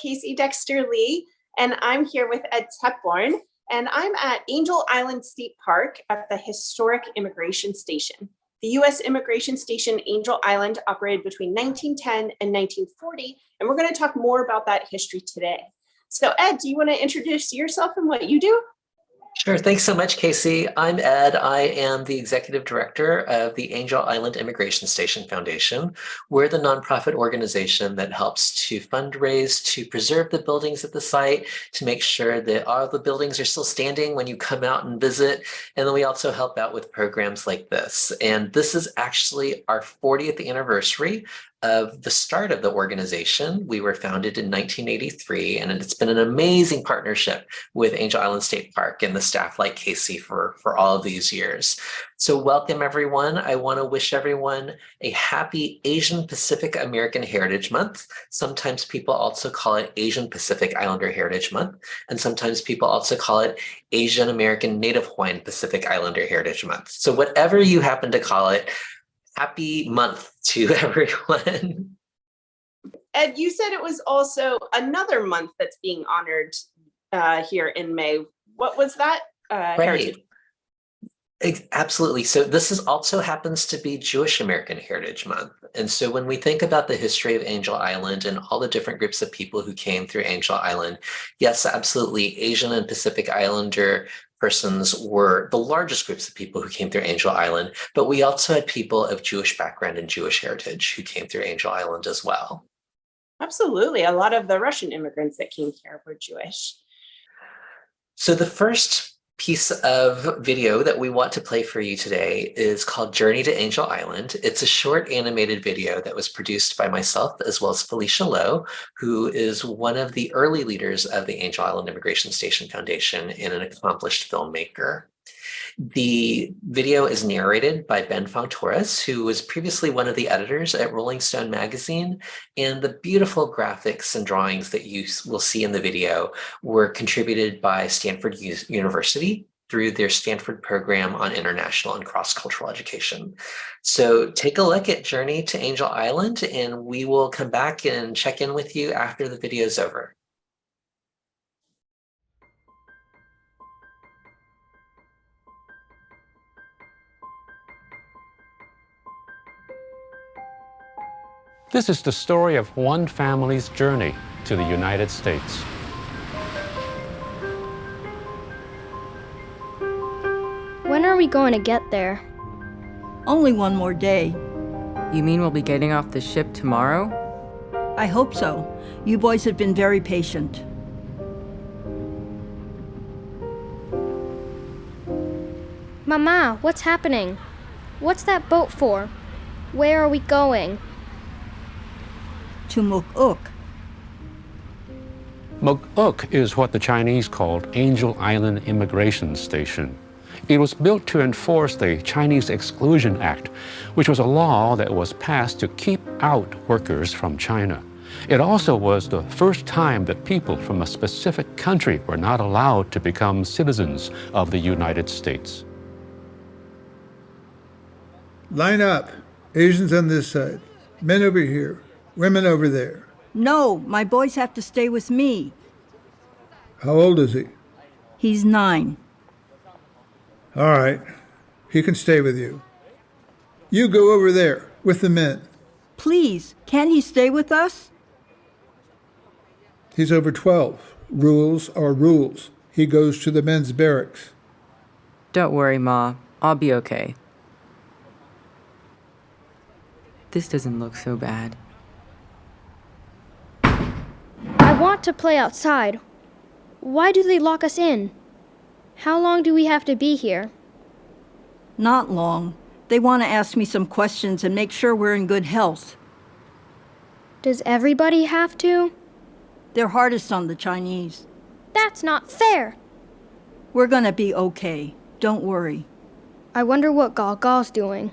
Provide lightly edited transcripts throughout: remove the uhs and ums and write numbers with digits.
Casey Dexter-Lee, and I'm here with Ed Tepborn, and I'm at Angel Island State Park at the historic immigration station. The U.S. immigration station Angel Island operated between 1910 and 1940, and we're going to talk more about that history today. So Ed, do you want to introduce yourself and what you do? Sure. Thanks so much, Casey. I'm Ed. I am the executive director of the Angel Island Immigration Station Foundation. We're the nonprofit organization that helps to fundraise to preserve the buildings at the site, to make sure that all the buildings are still standing when you come out and visit. And then we also help out with programs like this. And this is actually our 40th anniversary of the start of the organization. We were founded in 1983, and it's been an amazing partnership with Angel Island State Park and the staff like Casey for all of these years. So welcome, everyone. I want to wish everyone a happy Asian Pacific American Heritage Month. Sometimes people also call it Asian Pacific Islander Heritage Month, and sometimes people also call it Asian American Native Hawaiian Pacific Islander Heritage Month. So whatever you happen to call it, happy month to everyone. Ed, you said it was also another month that's being honored here in May. What was that? Right. Absolutely. So this is also happens to be Jewish American Heritage Month. And so when we think about the history of Angel Island and all the different groups of people who came through Angel Island, yes, absolutely, Asian and Pacific Islander persons were the largest groups of people who came through Angel Island, but we also had people of Jewish background and Jewish heritage who came through Angel Island as well. Absolutely. A lot of the Russian immigrants that came here were Jewish. So the first piece of video that we want to play for you today is called Journey to Angel Island. It's a short animated video that was produced by myself as well as Felicia Lowe, who is one of the early leaders of the Angel Island Immigration Station Foundation and an accomplished filmmaker. The video is narrated by Ben Fong-Torres, who was previously one of the editors at Rolling Stone magazine, and the beautiful graphics and drawings that you will see in the video were contributed by Stanford University through their Stanford program on international and cross-cultural education. So take a look at Journey to Angel Island, and we will come back and check in with you after the video is over. This is the story of one family's journey to the United States. When are we going to get there? Only one more day. You mean we'll be getting off the ship tomorrow? I hope so. You boys have been very patient. Mama, what's happening? What's that boat for? Where are we going? To Muk-uk. Muk-uk is what the Chinese called Angel Island Immigration Station. It was built to enforce the Chinese Exclusion Act, which was a law that was passed to keep out workers from China. It also was the first time that people from a specific country were not allowed to become citizens of the United States. Line up. Asians on this side. Men over here. Women over there. No, my boys have to stay with me. How old is he? He's 9. All right. He can stay with you. You go over there with the men. Please, can't he stay with us? He's over 12. Rules are rules. He goes to the men's barracks. Don't worry, Ma. I'll be okay. This doesn't look so bad. I want to play outside. Why do they lock us in? How long do we have to be here? Not long. They want to ask me some questions and make sure we're in good health. Does everybody have to? They're hardest on the Chinese. That's not fair. We're gonna be okay. Don't worry. I wonder what Gao's doing.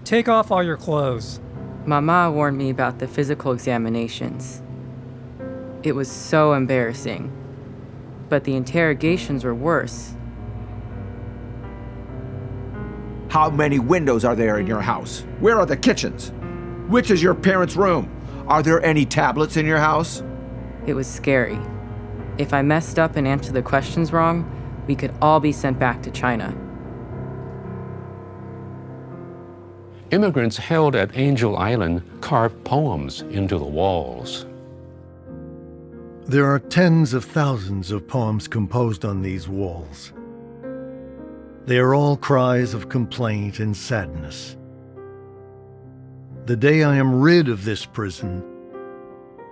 Take off all your clothes. Mama warned me about the physical examinations. It was so embarrassing. But the interrogations were worse. How many windows are there in your house? Where are the kitchens? Which is your parents' room? Are there any tablets in your house? It was scary. If I messed up and answered the questions wrong, we could all be sent back to China. Immigrants held at Angel Island carved poems into the walls. There are tens of thousands of poems composed on these walls. They are all cries of complaint and sadness. The day I am rid of this prison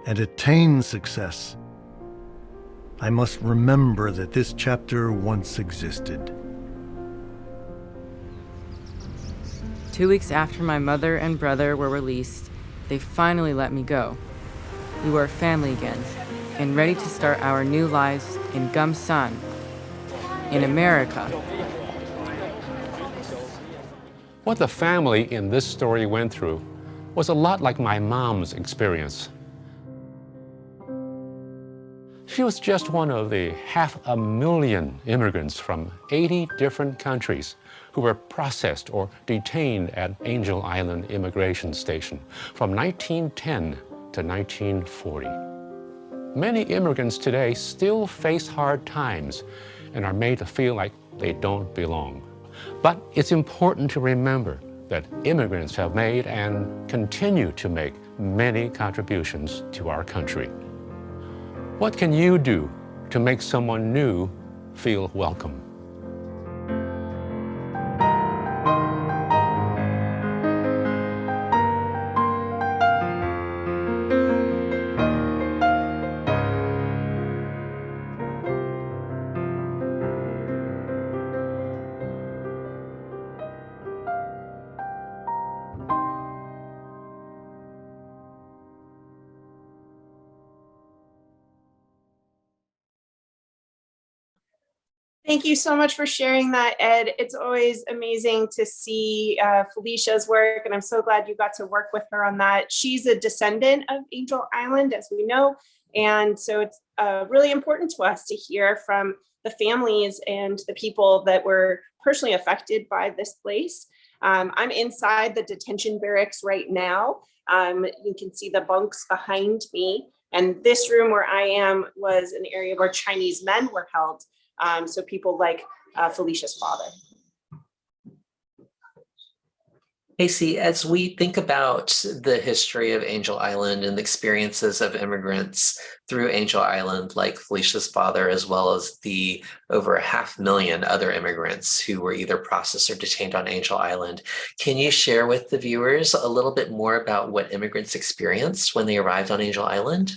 and attain success, I must remember that this chapter once existed. 2 weeks after my mother and brother were released, they finally let me go. We were a family again, and ready to start our new lives in Gamsan, in America. What the family in this story went through was a lot like my mom's experience. She was just one of the 500,000 immigrants from 80 different countries who were processed or detained at Angel Island Immigration Station from 1910 to 1940. Many immigrants today still face hard times and are made to feel like they don't belong. But it's important to remember that immigrants have made and continue to make many contributions to our country. What can you do to make someone new feel welcome? Thank you so much for sharing that, Ed. It's always amazing to see Felicia's work, and I'm so glad you got to work with her on that. She's a descendant of Angel Island, as we know, and so it's really important to us to hear from the families and the people that were personally affected by this place. I'm inside the detention barracks right now. You can see the bunks behind me, and this room where I am was an area where Chinese men were held. So people like Felicia's father. Casey, as we think about the history of Angel Island and the experiences of immigrants through Angel Island, like Felicia's father, as well as the over 500,000 other immigrants who were either processed or detained on Angel Island, can you share with the viewers a little bit more about what immigrants experienced when they arrived on Angel Island?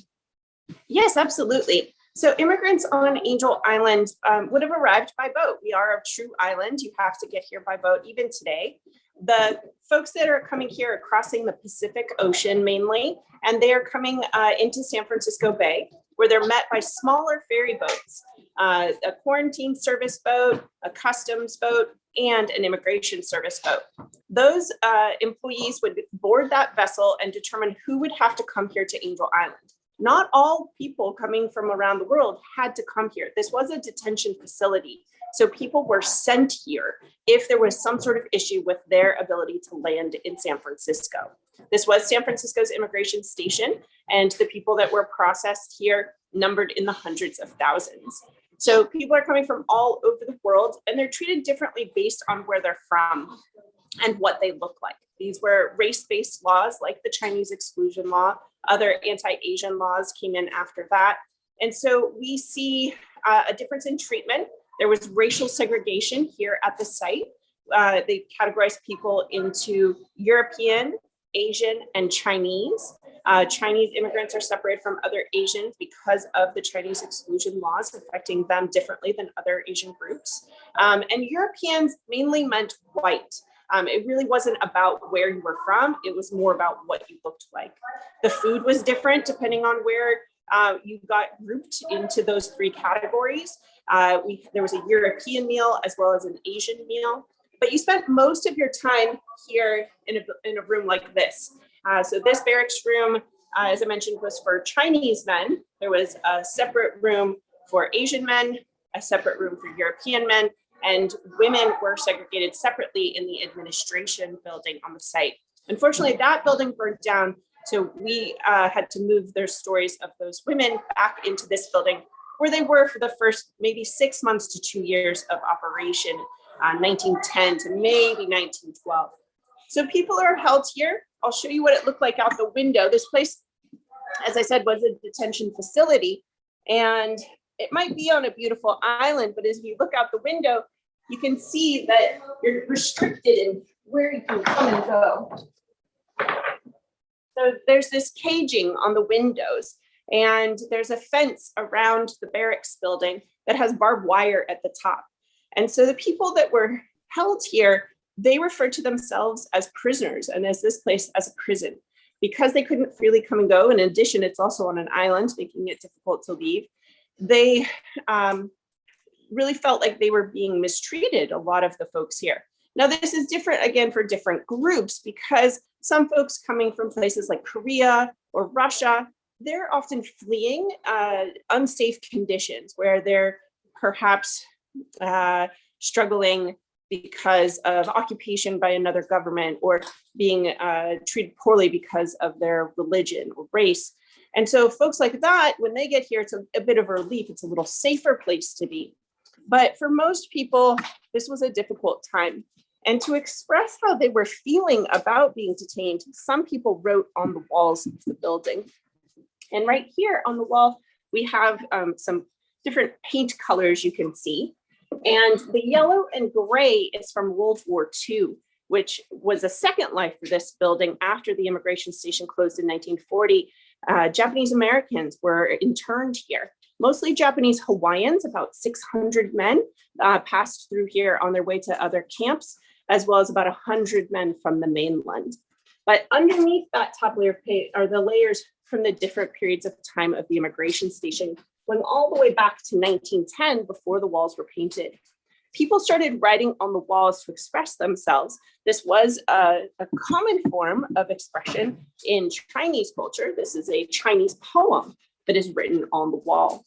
Yes, absolutely. So immigrants on Angel Island would have arrived by boat. We are a true island. You have to get here by boat even today. The folks that are coming here are crossing the Pacific Ocean mainly, and they are coming into San Francisco Bay, where they're met by smaller ferry boats, a quarantine service boat, a customs boat, and an immigration service boat. Those employees would board that vessel and determine who would have to come here to Angel Island. Not all people coming from around the world had to come here. This was a detention facility. So people were sent here if there was some sort of issue with their ability to land in San Francisco. This was San Francisco's immigration station, and the people that were processed here numbered in the hundreds of thousands. So people are coming from all over the world, and they're treated differently based on where they're from and what they look like. These were race-based laws like the Chinese exclusion law. Other anti-Asian laws came in after that. And so we see a difference in treatment. There was racial segregation here at the site. They categorized people into European, Asian, and Chinese. Chinese immigrants are separated from other Asians because of the Chinese exclusion laws affecting them differently than other Asian groups. And Europeans mainly meant white. It really wasn't about where you were from. It was more about what you looked like. The food was different depending on where you got grouped into those three categories. There was a European meal as well as an Asian meal, but you spent most of your time here in a room like this. So this barracks room, as I mentioned, was for Chinese men. There was a separate room for Asian men, a separate room for European men, and women were segregated separately in the administration building on the site. Unfortunately, that building burned down So we had to move their stories of those women back into this building where they were for the first maybe 6 months to 2 years of operation, 1910 to maybe 1912. So people are held here. I'll show you what it looked like out the window. This place, as I said, was a detention facility, and it might be on a beautiful island, but as you look out the window, you can see that you're restricted in where you can come and go. So there's this caging on the windows, and there's a fence around the barracks building that has barbed wire at the top. And so the people that were held here, they referred to themselves as prisoners and as this place as a prison because they couldn't freely come and go. In addition, it's also on an island, making it difficult to leave. They really felt like they were being mistreated, a lot of the folks here. Now, this is different again for different groups because some folks coming from places like Korea or Russia, they're often fleeing unsafe conditions where they're perhaps struggling because of occupation by another government or being treated poorly because of their religion or race. And so folks like that, when they get here, it's a bit of a relief. It's a little safer place to be. But for most people, this was a difficult time. And to express how they were feeling about being detained, some people wrote on the walls of the building. And right here on the wall, we have some different paint colors you can see. And the yellow and gray is from World War II, which was a second life for this building after the immigration station closed in 1940. Japanese Americans were interned here. Mostly Japanese Hawaiians, about 600 men passed through here on their way to other camps, as well as about 100 men from the mainland. But underneath that top layer of paint are the layers from the different periods of time of the immigration station, going all the way back to 1910 before the walls were painted. People started writing on the walls to express themselves. This was a common form of expression in Chinese culture. This is a Chinese poem that is written on the wall.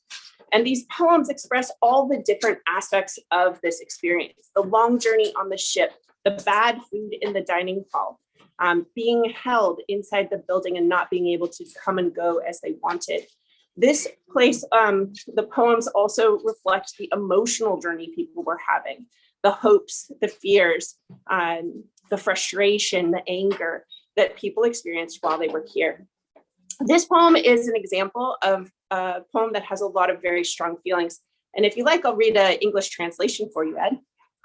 And these poems express all the different aspects of this experience: the long journey on the ship, the bad food in the dining hall, being held inside the building and not being able to come and go as they wanted. This place, the poems also reflect the emotional journey people were having, the hopes, the fears, the frustration, the anger that people experienced while they were here. This poem is an example of a poem that has a lot of very strong feelings. And if you like, I'll read an English translation for you, Ed.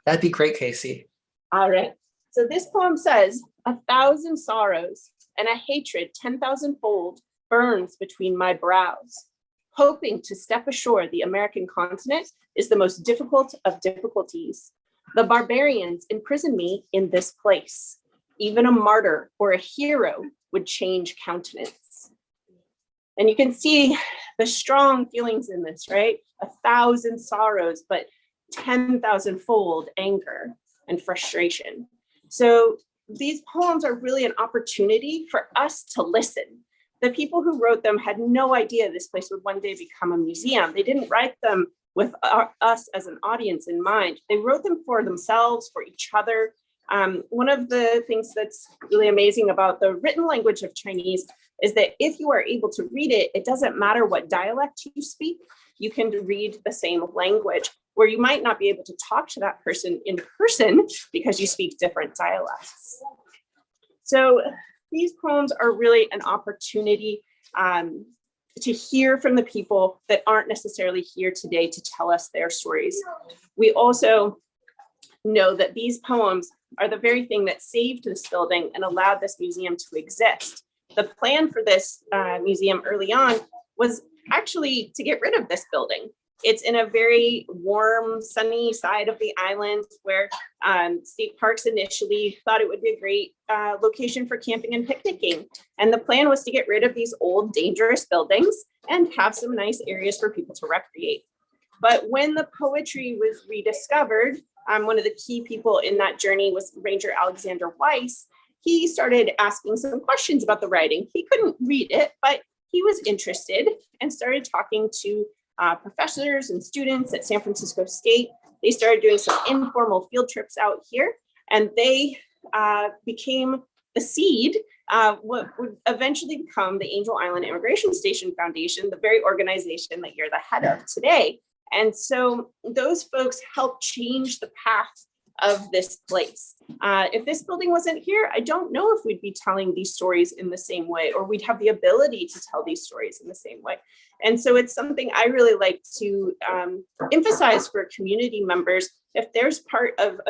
That'd be great, Casey. All right. So this poem says, 1,000 sorrows and a hatred 10,000-fold burns between my brows. Hoping to step ashore the American continent is the most difficult of difficulties. The barbarians imprison me in this place. Even a martyr or a hero would change countenance. And you can see the strong feelings in this, right? 1,000 sorrows, but 10,000-fold anger and frustration. So these poems are really an opportunity for us to listen. The people who wrote them had no idea this place would one day become a museum. They didn't write them with us as an audience in mind. They wrote them for themselves, for each other. One of the things that's really amazing about the written language of Chinese is that if you are able to read it, it doesn't matter what dialect you speak, you can read the same language, where you might not be able to talk to that person in person because you speak different dialects. So these poems are really an opportunity to hear from the people that aren't necessarily here today to tell us their stories. We also know that these poems are the very thing that saved this building and allowed this museum to exist. The plan for this museum early on was actually to get rid of this building. It's in a very warm, sunny side of the island where state parks initially thought it would be a great location for camping and picnicking. And the plan was to get rid of these old, dangerous buildings and have some nice areas for people to recreate. But when the poetry was rediscovered, one of the key people in that journey was Ranger Alexander Weiss. He started asking some questions about the writing. He couldn't read it, but he was interested and started talking to professors and students at San Francisco State. They started doing some informal field trips out here, and they became the seed what would eventually become the Angel Island Immigration Station Foundation, the very organization that you're the head of today. And so those folks helped change the path of this place. If this building wasn't here, I don't know if we'd be telling these stories in the same way, or we'd have the ability to tell these stories in the same way. And so it's something I really like to emphasize for community members. If there's part of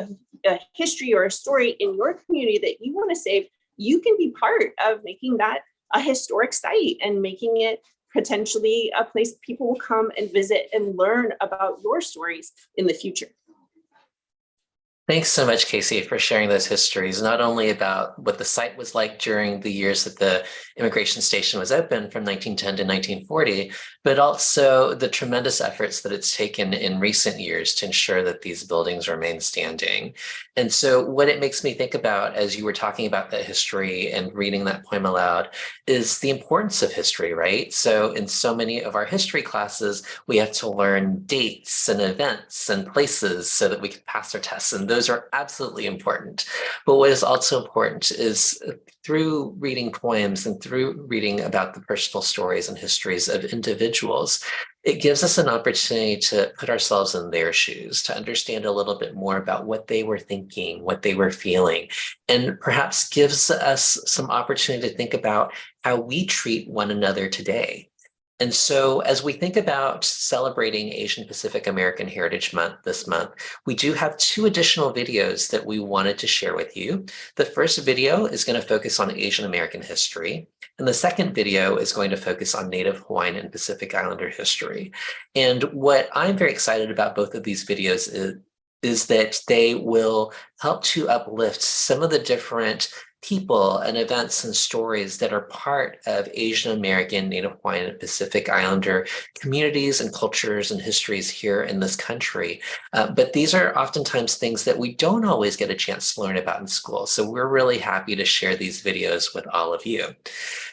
a history or a story in your community that you want to save, you can be part of making that a historic site and making it potentially a place people will come and visit and learn about your stories in the future. Thanks so much, Casey, for sharing those histories, not only about what the site was like during the years that the immigration station was open from 1910 to 1940, but also the tremendous efforts that it's taken in recent years to ensure that these buildings remain standing. And so what it makes me think about as you were talking about that history and reading that poem aloud is the importance of history, right? So in so many of our history classes, we have to learn dates and events and places so that we can pass our tests. And those are absolutely important. But what is also important is through reading poems and through reading about the personal stories and histories of individuals, it gives us an opportunity to put ourselves in their shoes, to understand a little bit more about what they were thinking, what they were feeling, and perhaps gives us some opportunity to think about how we treat one another today. And so as we think about celebrating Asian Pacific American Heritage Month this month, we do have 2 additional videos that we wanted to share with you. The first video is going to focus on Asian American history, and the second video is going to focus on Native Hawaiian and Pacific Islander history. And what I'm very excited about both of these videos is that they will help to uplift some of the different people and events and stories that are part of Asian American, Native Hawaiian, and Pacific Islander communities and cultures and histories here in this country. But these are oftentimes things that we don't always get a chance to learn about in school. So we're really happy to share these videos with all of you.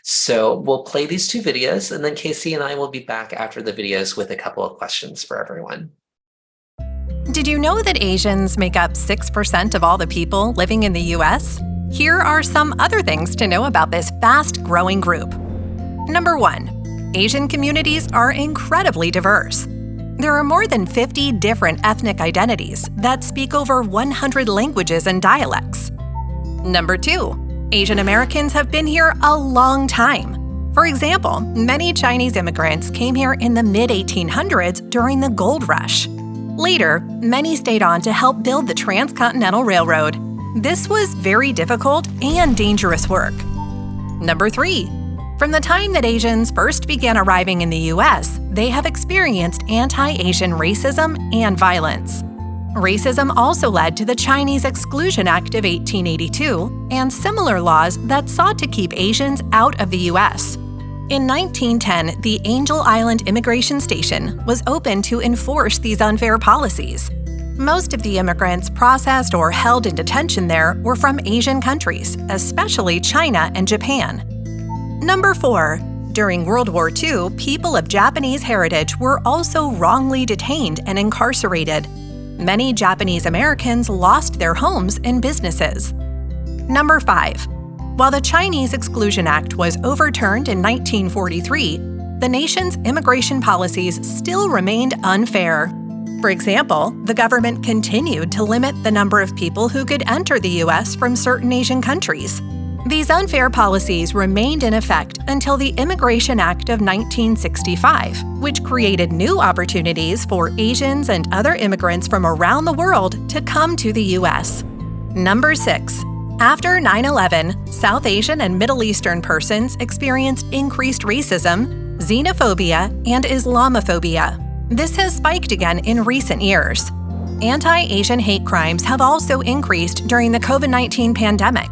So we'll play these 2 videos, and then Casey and I will be back after the videos with a couple of questions for everyone. Did you know that Asians make up 6% of all the people living in the U.S.? Here are some other things to know about this fast-growing group. Number 1, Asian communities are incredibly diverse. There are more than 50 different ethnic identities that speak over 100 languages and dialects. Number 2, Asian Americans have been here a long time. For example, many Chinese immigrants came here in the mid-1800s during the gold rush. Later, many stayed on to help build the Transcontinental Railroad. This was very difficult and dangerous work. Number 3, from the time that Asians first began arriving in the U.S., they have experienced anti-Asian racism and violence. Racism also led to the Chinese Exclusion Act of 1882 and similar laws that sought to keep Asians out of the U.S. In 1910, the Angel Island Immigration Station was opened to enforce these unfair policies. Most of the immigrants processed or held in detention there were from Asian countries, especially China and Japan. Number 4. During World War II, people of Japanese heritage were also wrongly detained and incarcerated. Many Japanese Americans lost their homes and businesses. Number 5. While the Chinese Exclusion Act was overturned in 1943, the nation's immigration policies still remained unfair. For example, the government continued to limit the number of people who could enter the U.S. from certain Asian countries. These unfair policies remained in effect until the Immigration Act of 1965, which created new opportunities for Asians and other immigrants from around the world to come to the U.S. Number 6. After 9/11, South Asian and Middle Eastern persons experienced increased racism, xenophobia, and Islamophobia. This has spiked again in recent years. Anti-Asian hate crimes have also increased during the COVID-19 pandemic.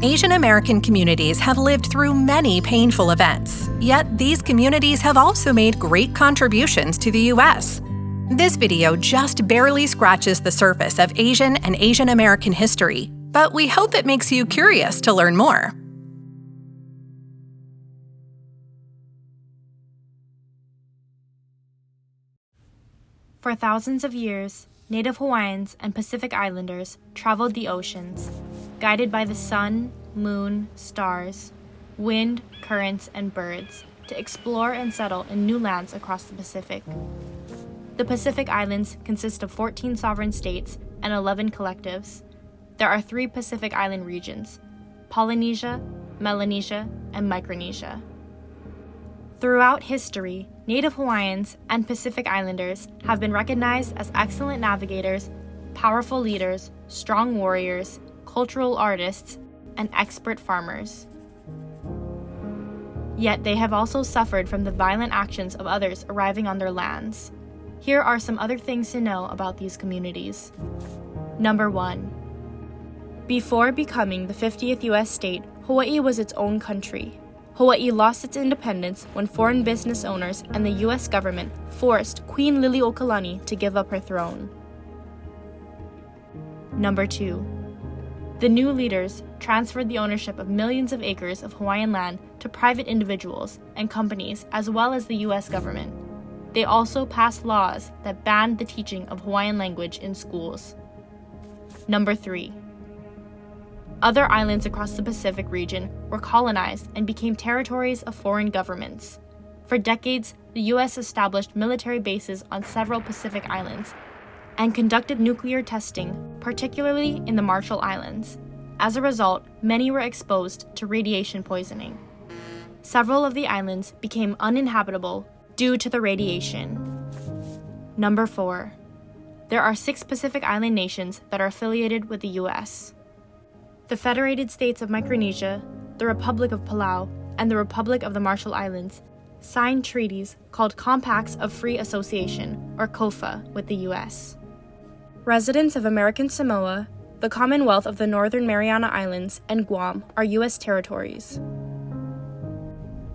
Asian American communities have lived through many painful events, yet these communities have also made great contributions to the U.S. This video just barely scratches the surface of Asian and Asian American history, but we hope it makes you curious to learn more. For thousands of years, Native Hawaiians and Pacific Islanders traveled the oceans, guided by the sun, moon, stars, wind, currents, and birds to explore and settle in new lands across the Pacific. The Pacific Islands consist of 14 sovereign states and 11 collectives. There are 3 Pacific Island regions: Polynesia, Melanesia, and Micronesia. Throughout history, Native Hawaiians and Pacific Islanders have been recognized as excellent navigators, powerful leaders, strong warriors, cultural artists, and expert farmers. Yet they have also suffered from the violent actions of others arriving on their lands. Here are some other things to know about these communities. Number 1. Before becoming the 50th U.S. state, Hawaii was its own country. Hawaii lost its independence when foreign business owners and the U.S. government forced Queen Liliuokalani to give up her throne. Number 2. The new leaders transferred the ownership of millions of acres of Hawaiian land to private individuals and companies, as well as the U.S. government. They also passed laws that banned the teaching of Hawaiian language in schools. Number 3. Other islands across the Pacific region were colonized and became territories of foreign governments. For decades, the U.S. established military bases on several Pacific islands and conducted nuclear testing, particularly in the Marshall Islands. As a result, many were exposed to radiation poisoning. Several of the islands became uninhabitable due to the radiation. Number 4. There are 6 Pacific Island nations that are affiliated with the U.S. The Federated States of Micronesia, the Republic of Palau, and the Republic of the Marshall Islands signed treaties called Compacts of Free Association, or COFA, with the U.S. Residents of American Samoa, the Commonwealth of the Northern Mariana Islands, and Guam are U.S. territories.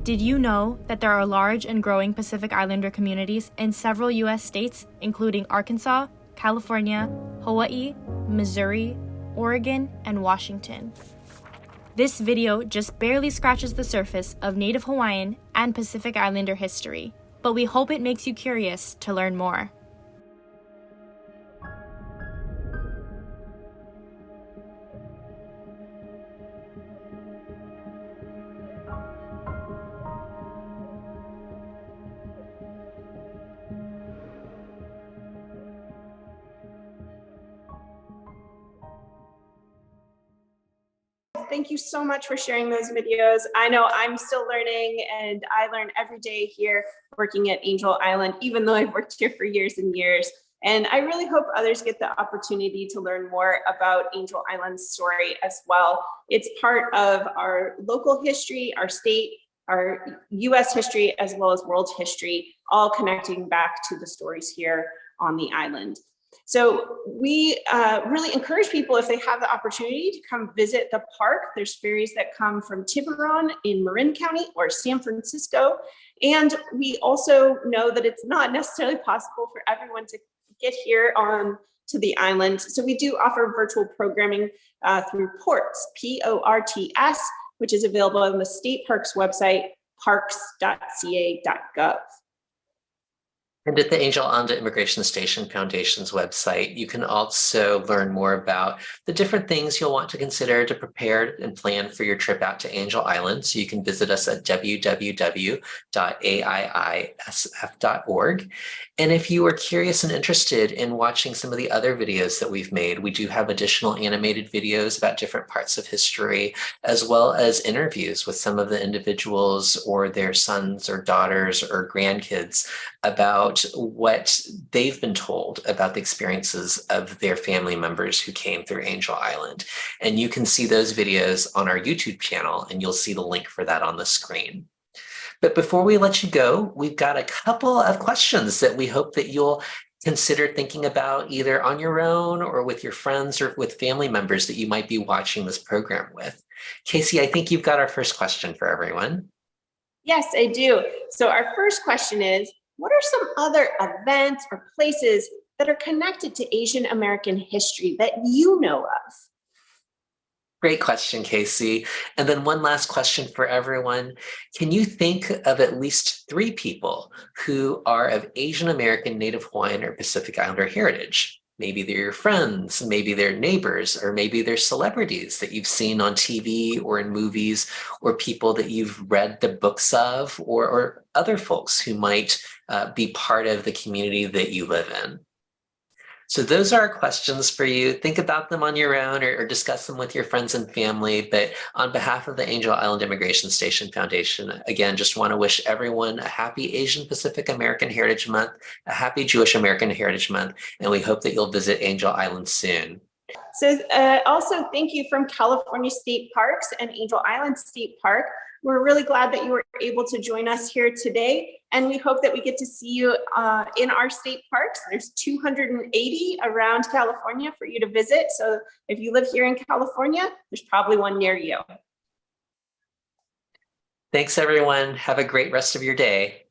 Did you know that there are large and growing Pacific Islander communities in several U.S. states, including Arkansas, California, Hawaii, Missouri, Oregon, and Washington? This video just barely scratches the surface of Native Hawaiian and Pacific Islander history, but we hope it makes you curious to learn more. Thank you so much for sharing those videos. I know I'm still learning, and I learn every day here working at Angel Island, even though I've worked here for years and years. And I really hope others get the opportunity to learn more about Angel Island's story as well. It's part of our local history, our state, our US history, as well as world history, all connecting back to the stories here on the island. So we really encourage people, if they have the opportunity, to come visit the park. There's ferries that come from Tiburon in Marin County or San Francisco. And we also know that it's not necessarily possible for everyone to get here on to the island. So we do offer virtual programming through PORTS, P-O-R-T-S, which is available on the state parks website, parks.ca.gov. And at the Angel Island Immigration Station Foundation's website, you can also learn more about the different things you'll want to consider to prepare and plan for your trip out to Angel Island. So you can visit us at www.AIISF.org. And if you are curious and interested in watching some of the other videos that we've made, we do have additional animated videos about different parts of history, as well as interviews with some of the individuals or their sons or daughters or grandkids about what they've been told about the experiences of their family members who came through Angel Island. And you can see those videos on our YouTube channel, and you'll see the link for that on the screen. But before we let you go, we've got a couple of questions that we hope that you'll consider thinking about either on your own or with your friends or with family members that you might be watching this program with. Casey, I think you've got our first question for everyone. Yes, I do. So our first question is, what are some other events or places that are connected to Asian American history that you know of? Great question, Casey. And then one last question for everyone. Can you think of at least 3 people who are of Asian American, Native Hawaiian, or Pacific Islander heritage? Maybe they're your friends, maybe they're neighbors, or maybe they're celebrities that you've seen on TV or in movies, or people that you've read the books of, or other folks who might be part of the community that you live in. So those are our questions for you. Think about them on your own or discuss them with your friends and family. But on behalf of the Angel Island Immigration Station Foundation, again, just want to wish everyone a happy Asian Pacific American Heritage Month, a happy Jewish American Heritage Month, and we hope that you'll visit Angel Island soon. So also thank you from California State Parks and Angel Island State Park. We're really glad that you were able to join us here today, and we hope that we get to see you in our state parks. There's 280 around California for you to visit. So if you live here in California, there's probably one near you. Thanks, everyone. Have a great rest of your day.